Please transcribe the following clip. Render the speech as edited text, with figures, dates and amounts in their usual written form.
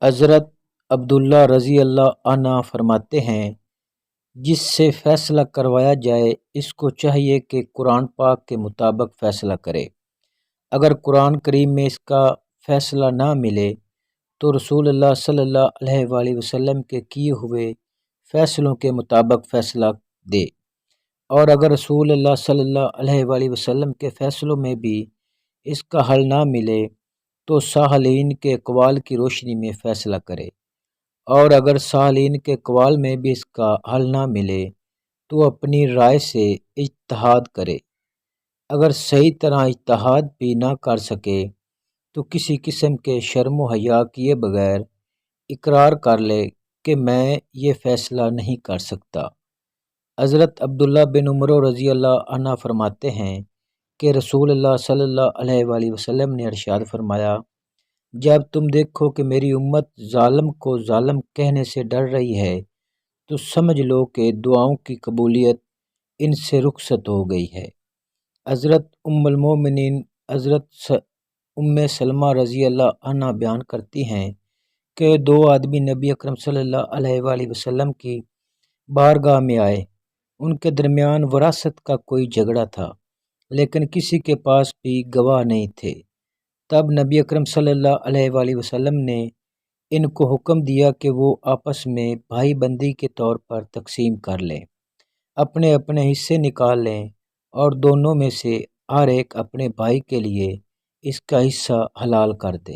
حضرت عبداللہ رضی اللہ عنہ فرماتے ہیں، جس سے فیصلہ کروایا جائے اس کو چاہیے کہ قرآن پاک کے مطابق فیصلہ کرے۔ اگر قرآن کریم میں اس کا فیصلہ نہ ملے تو رسول اللہ صلی اللہ علیہ وآلہ وسلم کے کیے ہوئے فیصلوں کے مطابق فیصلہ دے، اور اگر رسول اللہ صلی اللہ علیہ وآلہ وسلم کے فیصلوں میں بھی اس کا حل نہ ملے تو صالحین کے اقوال کی روشنی میں فیصلہ کرے، اور اگر صالحین کے اقوال میں بھی اس کا حل نہ ملے تو اپنی رائے سے اجتہاد کرے۔ اگر صحیح طرح اجتہاد بھی نہ کر سکے تو کسی قسم کے شرم و حیا کیے بغیر اقرار کر لے کہ میں یہ فیصلہ نہیں کر سکتا۔ حضرت عبداللہ بن عمر رضی اللہ عنہ فرماتے ہیں کہ رسول اللہ صلی اللہ علیہ وآلہ وسلم نے ارشاد فرمایا، جب تم دیکھو کہ میری امت ظالم کو ظالم کہنے سے ڈر رہی ہے تو سمجھ لو کہ دعاؤں کی قبولیت ان سے رخصت ہو گئی ہے۔ حضرت ام المومنین حضرت ام سلمہ رضی اللہ عنہ بیان کرتی ہیں کہ دو آدمی نبی اکرم صلی اللہ علیہ وآلہ وسلم کی بارگاہ میں آئے۔ ان کے درمیان وراثت کا کوئی جھگڑا تھا، لیکن کسی کے پاس بھی گواہ نہیں تھے۔ تب نبی اکرم صلی اللہ علیہ وآلہ وسلم نے ان کو حکم دیا کہ وہ آپس میں بھائی بندی کے طور پر تقسیم کر لیں، اپنے اپنے حصے نکال لیں، اور دونوں میں سے ہر ایک اپنے بھائی کے لیے اس کا حصہ حلال کر دے۔